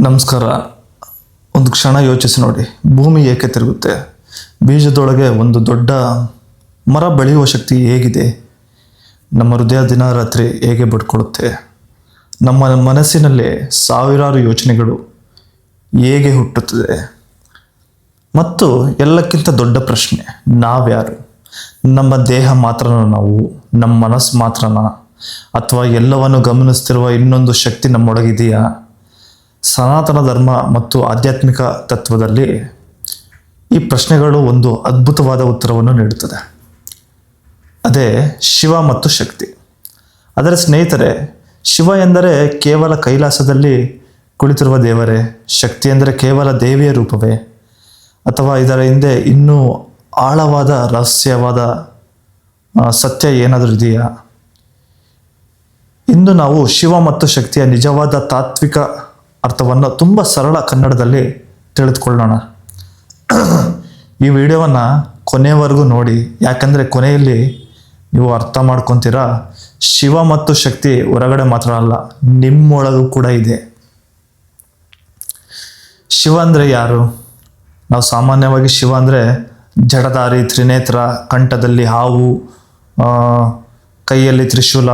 ನಮಸ್ಕಾರ. ಒಂದು ಕ್ಷಣ ಯೋಚಿಸಿ ನೋಡಿ, ಭೂಮಿ ಏಕೆ ತಿರುಗುತ್ತೆ? ಬೀಜದೊಳಗೆ ಒಂದು ದೊಡ್ಡ ಮರ ಬೆಳೆಯುವ ಶಕ್ತಿ ಹೇಗಿದೆ? ನಮ್ಮ ಹೃದಯ ದಿನ ರಾತ್ರಿ ಹೇಗೆ ಬಡ್ಕೊಳ್ಳುತ್ತೆ? ನಮ್ಮ ಮನಸ್ಸಿನಲ್ಲಿ ಸಾವಿರಾರು ಯೋಚನೆಗಳು ಹೇಗೆ ಹುಟ್ಟುತ್ತದೆ? ಮತ್ತು ಎಲ್ಲಕ್ಕಿಂತ ದೊಡ್ಡ ಪ್ರಶ್ನೆ, ನಾವ್ಯಾರು? ನಮ್ಮ ದೇಹ ಮಾತ್ರನ ನಾವು? ನಮ್ಮ ಮನಸ್ಸು ಮಾತ್ರನಾ? ಅಥವಾ ಎಲ್ಲವನ್ನು ಗಮನಿಸ್ತಿರುವ ಇನ್ನೊಂದು ಶಕ್ತಿ ನಮ್ಮೊಳಗಿದೆಯಾ? ಸನಾತನ ಧರ್ಮ ಮತ್ತು ಆಧ್ಯಾತ್ಮಿಕ ತತ್ವದಲ್ಲಿ ಈ ಪ್ರಶ್ನೆಗಳು ಒಂದು ಅದ್ಭುತವಾದ ಉತ್ತರವನ್ನು ನೀಡುತ್ತದೆ. ಅದೇ ಶಿವ ಮತ್ತು ಶಕ್ತಿ. ಅದರ ಸ್ನೇಹಿತರೆ, ಶಿವ ಎಂದರೆ ಕೇವಲ ಕೈಲಾಸದಲ್ಲಿ ಕುಳಿತಿರುವ ದೇವರೇ? ಶಕ್ತಿ ಎಂದರೆ ಕೇವಲ ದೇವಿಯ ರೂಪವೇ? ಅಥವಾ ಇದರ ಹಿಂದೆ ಇನ್ನೂ ಆಳವಾದ ರಹಸ್ಯವಾದ ಸತ್ಯ ಏನಾದರೂ ಇದೆಯಾ? ಇಂದು ನಾವು ಶಿವ ಮತ್ತು ಶಕ್ತಿಯ ನಿಜವಾದ ತಾತ್ವಿಕ ಅರ್ಥವನ್ನು ತುಂಬ ಸರಳ ಕನ್ನಡದಲ್ಲಿ ತಿಳಿದುಕೊಳ್ಳೋಣ. ಈ ವಿಡಿಯೋವನ್ನು ಕೊನೆಯವರೆಗೂ ನೋಡಿ, ಯಾಕಂದರೆ ಕೊನೆಯಲ್ಲಿ ನೀವು ಅರ್ಥ ಮಾಡ್ಕೊತೀರಾ, ಶಿವ ಮತ್ತು ಶಕ್ತಿ ಹೊರಗಡೆ ಮಾತ್ರ ಅಲ್ಲ, ನಿಮ್ಮೊಳಗೂ ಕೂಡ ಇದೆ. ಶಿವ ಅಂದರೆ ಯಾರು? ನಾವು ಸಾಮಾನ್ಯವಾಗಿ ಶಿವ ಅಂದರೆ ಜಡಧಾರಿ, ತ್ರಿನೇತ್ರ, ಕಂಠದಲ್ಲಿ ಹಾವು, ಕೈಯಲ್ಲಿ ತ್ರಿಶೂಲ,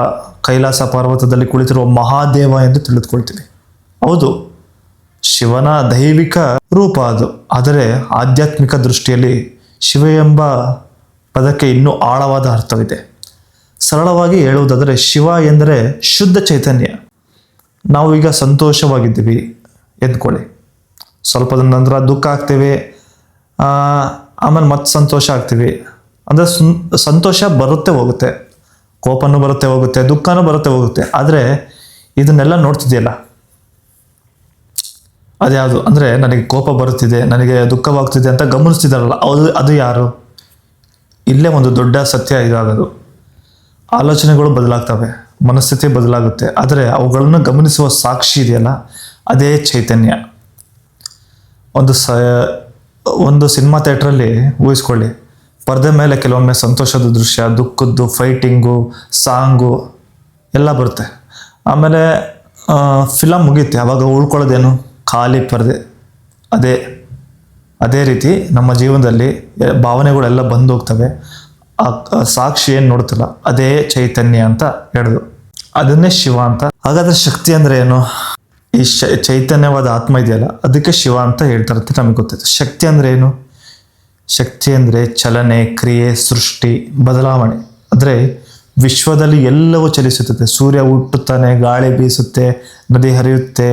ಕೈಲಾಸ ಪರ್ವತದಲ್ಲಿ ಕುಳಿತಿರುವ ಮಹಾದೇವ ಎಂದು ತಿಳಿದುಕೊಳ್ತೀವಿ. ಹೌದು, ಶಿವನ ದೈವಿಕ ರೂಪ ಅದು. ಆದರೆ ಆಧ್ಯಾತ್ಮಿಕ ದೃಷ್ಟಿಯಲ್ಲಿ ಶಿವ ಎಂಬ ಪದಕ್ಕೆ ಇನ್ನೂ ಆಳವಾದ ಅರ್ಥವಿದೆ. ಸರಳವಾಗಿ ಹೇಳುವುದಾದರೆ, ಶಿವ ಎಂದರೆ ಶುದ್ಧ ಚೈತನ್ಯ. ನಾವು ಈಗ ಸಂತೋಷವಾಗಿದ್ದೀವಿ ಎದ್ಕೊಳ್ಳಿ, ಸ್ವಲ್ಪ ನಂತರ ದುಃಖ ಆಗ್ತೀವಿ, ಆಮೇಲೆ ಮತ್ತೆ ಸಂತೋಷ ಆಗ್ತೀವಿ. ಅಂದರೆ ಸಂತೋಷ ಬರುತ್ತೆ ಹೋಗುತ್ತೆ, ಕೋಪನೂ ಬರುತ್ತೆ ಹೋಗುತ್ತೆ, ದುಃಖನೂ ಬರುತ್ತೆ ಹೋಗುತ್ತೆ. ಆದರೆ ಇದನ್ನೆಲ್ಲ ನೋಡ್ತಿದೆಯಲ್ಲ, ಅದ್ಯಾವುದು ಅಂದರೆ ನನಗೆ ಕೋಪ ಬರುತ್ತಿದೆ, ನನಗೆ ದುಃಖವಾಗ್ತಿದೆ ಅಂತ ಗಮನಿಸ್ತಿದ್ದಾರಲ್ಲ, ಅದು ಯಾರು? ಇಲ್ಲೇ ಒಂದು ದೊಡ್ಡ ಸತ್ಯ ಇದಾಗೋದು. ಆಲೋಚನೆಗಳು ಬದಲಾಗ್ತವೆ, ಮನಸ್ಥಿತಿ ಬದಲಾಗುತ್ತೆ, ಆದರೆ ಅವುಗಳನ್ನು ಗಮನಿಸುವ ಸಾಕ್ಷಿ ಇದೆಯಲ್ಲ, ಅದೇ ಚೈತನ್ಯ. ಒಂದು ಸಿನಿಮಾ ಥಿಯೇಟ್ರಲ್ಲಿ ಊಹಿಸ್ಕೊಳ್ಳಿ, ಪರದೆ ಮೇಲೆ ಕೆಲವೊಮ್ಮೆ ಸಂತೋಷದ ದೃಶ್ಯ, ದುಃಖದ್ದು, ಫೈಟಿಂಗು, ಸಾಂಗು ಎಲ್ಲ ಬರುತ್ತೆ. ಆಮೇಲೆ ಫಿಲಮ್ ಮುಗಿಯುತ್ತೆ, ಆವಾಗ ಉಳ್ಕೊಳ್ಳೋದೇನು? ಖಾಲಿ ಪರದೆ. ಅದೇ ರೀತಿ ನಮ್ಮ ಜೀವನದಲ್ಲಿ ಭಾವನೆಗಳೆಲ್ಲ ಬಂದು ಹೋಗ್ತವೆ. ಆ ಸಾಕ್ಷಿ ಏನು ನೋಡ್ತಿಲ್ಲ, ಅದೇ ಚೈತನ್ಯ ಅಂತ ಹೇಳಿದ್ರು. ಅದನ್ನೇ ಶಿವ ಅಂತ. ಹಾಗಾದರೆ ಶಕ್ತಿ ಅಂದರೆ ಏನು? ಈ ಚೈತನ್ಯವಾದ ಆತ್ಮ ಇದೆಯಲ್ಲ, ಅದಕ್ಕೆ ಶಿವ ಅಂತ ಹೇಳ್ತಾರೆ ಅಂತ ನಮಗೆ ಗೊತ್ತಾಯ್ತು. ಶಕ್ತಿ ಅಂದರೆ ಏನು? ಶಕ್ತಿ ಅಂದರೆ ಚಲನೆ, ಕ್ರಿಯೆ, ಸೃಷ್ಟಿ, ಬದಲಾವಣೆ. ಅಂದರೆ ವಿಶ್ವದಲ್ಲಿ ಎಲ್ಲವೂ ಚಲಿಸುತ್ತದೆ. ಸೂರ್ಯ ಹುಟ್ಟುತ್ತಾನೆ, ಗಾಳಿ ಬೀಸುತ್ತೆ, ನದಿ ಹರಿಯುತ್ತೆ,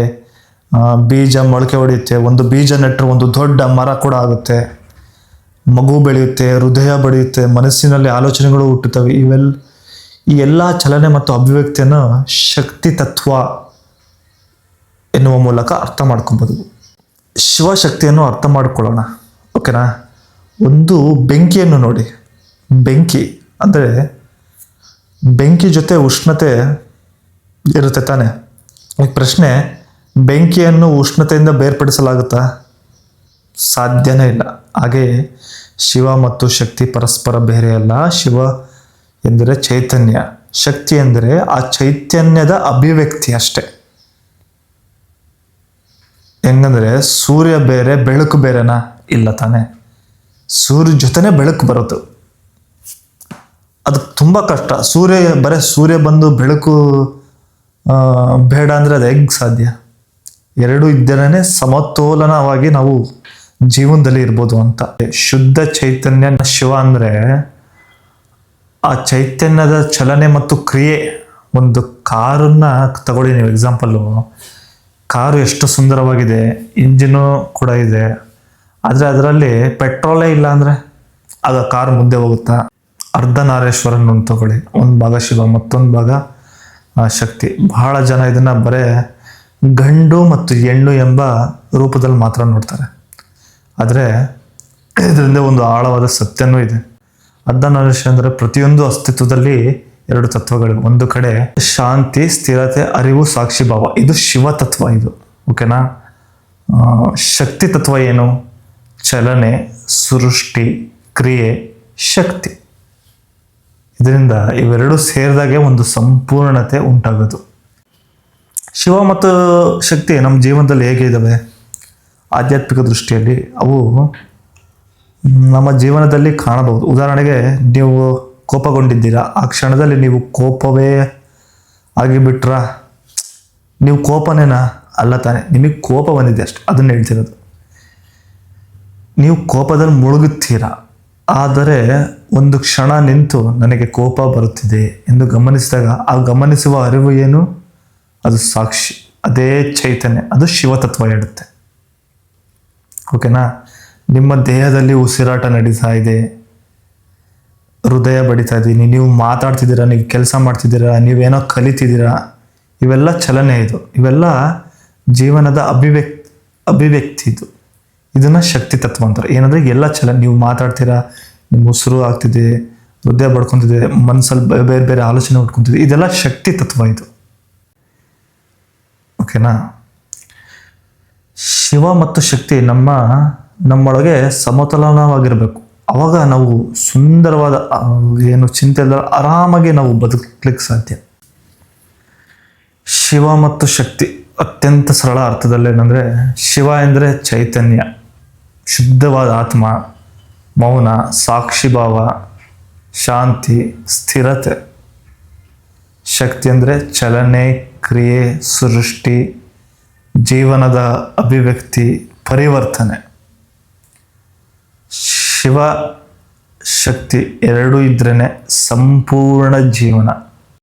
ಬೀಜ ಮೊಳಕೆ ಹೊಡೆಯುತ್ತೆ, ಒಂದು ಬೀಜ ನೆಟ್ಟರೆ ಒಂದು ದೊಡ್ಡ ಮರ ಕೂಡ ಆಗುತ್ತೆ, ಮಗು ಬೆಳೆಯುತ್ತೆ, ಹೃದಯ ಬಡಿಯುತ್ತೆ, ಮನಸ್ಸಿನಲ್ಲಿ ಆಲೋಚನೆಗಳು ಹುಟ್ಟುತ್ತವೆ. ಈ ಎಲ್ಲ ಚಲನೆ ಮತ್ತು ಅಭಿವ್ಯಕ್ತಿಯನ್ನು ಶಕ್ತಿ ತತ್ವ ಎನ್ನುವ ಮೂಲಕ ಅರ್ಥ ಮಾಡ್ಕೊಬೋದು. ಶಿವಶಕ್ತಿಯನ್ನು ಅರ್ಥ ಮಾಡ್ಕೊಳ್ಳೋಣ, ಓಕೆನಾ? ಒಂದು ಬೆಂಕಿಯನ್ನು ನೋಡಿ. ಬೆಂಕಿ ಅಂದರೆ ಬೆಂಕಿ ಜೊತೆ ಉಷ್ಣತೆ ಇರುತ್ತೆ ತಾನೆ. ಈ ಪ್ರಶ್ನೆ, ಬೆಂಕಿಯನ್ನು ಉಷ್ಣತೆಯಿಂದ ಬೇರ್ಪಡಿಸಲಾಗುತ್ತಾ? ಸಾಧ್ಯನೇ ಇಲ್ಲ. ಹಾಗೆಯೇ ಶಿವ ಮತ್ತು ಶಕ್ತಿ ಪರಸ್ಪರ ಬೇರೆಯಲ್ಲ. ಶಿವ ಎಂದರೆ ಚೈತನ್ಯ, ಶಕ್ತಿ ಎಂದರೆ ಆ ಚೈತನ್ಯದ ಅಭಿವ್ಯಕ್ತಿ ಅಷ್ಟೆ. ಹೆಂಗಂದ್ರೆ ಸೂರ್ಯ ಬೇರೆ, ಬೆಳಕು ಬೇರೆನಾ? ಇಲ್ಲ ತಾನೆ. ಸೂರ್ಯ ಜೊತೆನೆ ಬೆಳಕು ಬರೋದು, ಅದು ತುಂಬ ಕಷ್ಟ. ಸೂರ್ಯ ಬಂದು ಬೆಳಕು ಬೇಡ ಅಂದರೆ ಅದು ಹೇಗೆ ಸಾಧ್ಯ? ಎರಡು ಇದ್ದರೇನೆ ಸಮತೋಲನವಾಗಿ ನಾವು ಜೀವನದಲ್ಲಿ ಇರ್ಬೋದು ಅಂತ. ಶುದ್ಧ ಚೈತನ್ಯ ಶಿವ ಅಂದರೆ ಆ ಚೈತನ್ಯದ ಚಲನೆ ಮತ್ತು ಕ್ರಿಯೆ. ಒಂದು ಕಾರನ್ನ ತಗೊಳ್ಳಿ ನೀವು ಎಕ್ಸಾಂಪಲ್ಲು. ಕಾರು ಎಷ್ಟು ಸುಂದರವಾಗಿದೆ, ಇಂಜಿನು ಕೂಡ ಇದೆ, ಆದರೆ ಅದರಲ್ಲಿ ಪೆಟ್ರೋಲೇ ಇಲ್ಲ ಅಂದರೆ ಆಗ ಕಾರು ಮುಂದೆ ಹೋಗುತ್ತಾ? ಅರ್ಧನಾರೀಶ್ವರನ ತಗೊಳ್ಳಿ, ಒಂದು ಭಾಗ ಶಿವ, ಮತ್ತೊಂದು ಭಾಗ ಶಕ್ತಿ. ಬಹಳ ಜನ ಇದನ್ನು ಬರೇ ಗಂಡು ಮತ್ತು ಹೆಣ್ಣು ಎಂಬ ರೂಪದಲ್ಲಿ ಮಾತ್ರ ನೋಡ್ತಾರೆ. ಆದರೆ ಇದರಿಂದ ಒಂದು ಆಳವಾದ ಸತ್ಯನೂ ಇದೆ. ಅರ್ಧನಾರೀಶ್ವರ ಅಂದರೆ ಪ್ರತಿಯೊಂದು ಅಸ್ತಿತ್ವದಲ್ಲಿ ಎರಡು ತತ್ವಗಳು. ಒಂದು ಕಡೆ ಶಾಂತಿ, ಸ್ಥಿರತೆ, ಅರಿವು, ಸಾಕ್ಷಿ ಭಾವ, ಇದು ಶಿವ ತತ್ವ ಇದು, ಓಕೆನಾ? ಶಕ್ತಿ ತತ್ವ ಏನು? ಚಲನೆ, ಸೃಷ್ಟಿ, ಕ್ರಿಯೆ, ಶಕ್ತಿ. ಇದರಿಂದ ಇವೆರಡು ಸೇರಿದಾಗೆ ಒಂದು ಸಂಪೂರ್ಣತೆ ಉಂಟಾಗೋದು. ಶಿವ ಮತ್ತು ಶಕ್ತಿ ನಮ್ಮ ಜೀವನದಲ್ಲಿ ಹೇಗೆ ಇದ್ದಾವೆ ಆಧ್ಯಾತ್ಮಿಕ ದೃಷ್ಟಿಯಲ್ಲಿ ಅವು ನಮ್ಮ ಜೀವನದಲ್ಲಿ ಕಾಣಬಹುದು. ಉದಾಹರಣೆಗೆ, ನೀವು ಕೋಪಗೊಂಡಿದ್ದೀರಾ, ಆ ಕ್ಷಣದಲ್ಲಿ ನೀವು ಕೋಪವೇ ಆಗಿಬಿಟ್ರ, ನೀವು ಕೋಪನೇನಾ? ಅಲ್ಲ ತಾನೆ, ನಿಮಗೆ ಕೋಪ ಬಂದಿದೆ ಅಷ್ಟೆ, ಅದನ್ನ ಹೇಳ್ತಿರೋದು. ನೀವು ಕೋಪದಲ್ಲಿ ಮುಳುಗುತ್ತೀರಾ, ಆದರೆ ಒಂದು ಕ್ಷಣ ನಿಂತು ನನಗೆ ಕೋಪ ಬರುತ್ತಿದೆ ಎಂದು ಗಮನಿಸಿದಾಗ ಆ ಗಮನಿಸುವ ಅರಿವು ಏನು? ಅದು ಸಾಕ್ಷಿ, ಅದೇ ಚೈತನ್ಯ, ಅದು ಶಿವತತ್ವ ಹೇಳುತ್ತೆ. ಓಕೆನಾ? ನಿಮ್ಮ ದೇಹದಲ್ಲಿ ಉಸಿರಾಟ ನಡೀತಾ ಇದೆ, ಹೃದಯ ಬಡಿತಾ ಇದ್ದೀನಿ, ನೀವು ಮಾತಾಡ್ತಿದ್ದೀರಾ, ನೀವು ಕೆಲಸ ಮಾಡ್ತಿದ್ದೀರಾ, ನೀವೇನೋ ಕಲಿತಿದ್ದೀರಾ, ಇವೆಲ್ಲ ಚಲನೆ. ಇವೆಲ್ಲ ಜೀವನದ ಅಭಿವ್ಯಕ್ತಿ ಇದು. ಇದನ್ನ ಶಕ್ತಿ ತತ್ವ ಅಂತಾರೆ. ಏನಂದ್ರೆ ಎಲ್ಲ ಚಲನೆ, ನೀವು ಮಾತಾಡ್ತೀರಾ, ನಿಮ್ಮ ಉಸಿರು ಆಗ್ತಿದೆ, ಹೃದಯ ಬಡ್ಕೊಂತಿದೆ, ಮನಸ್ಸಲ್ಲಿ ಬೇರೆ ಬೇರೆ ಆಲೋಚನೆ ಉಟ್ಕೊಂತಿದೆ, ಇದೆಲ್ಲ ಶಕ್ತಿ ತತ್ವ ಇದು. ಓಕೆನಾ? ಶಿವ ಮತ್ತು ಶಕ್ತಿ ನಮ್ಮೊಳಗೆ ಸಮತೋಲನವಾಗಿರಬೇಕು. ಅವಾಗ ನಾವು ಸುಂದರವಾದ ಏನು ಚಿಂತೆ ಇಲ್ಲ, ಆರಾಮಾಗಿ ನಾವು ಬದುಕಲಿಕ್ಕೆ ಸಾಧ್ಯ. ಶಿವ ಮತ್ತು ಶಕ್ತಿ ಅತ್ಯಂತ ಸರಳ ಅರ್ಥದಲ್ಲಿ ಏನಂದರೆ, ಶಿವ ಎಂದರೆ ಚೈತನ್ಯ, ಶುದ್ಧವಾದ ಆತ್ಮ, ಮೌನ, ಸಾಕ್ಷಿಭಾವ, ಶಾಂತಿ, ಸ್ಥಿರತೆ. ಶಕ್ತಿ ಅಂದರೆ ಚಲನೆ, ಕ್ರಿಯೆ, ಸೃಷ್ಟಿ, ಜೀವನದ ಅಭಿವ್ಯಕ್ತಿ, ಪರಿವರ್ತನೆ. ಶಿವ ಶಕ್ತಿ ಎರಡೂ ಇದ್ರೇ ಸಂಪೂರ್ಣ ಜೀವನ.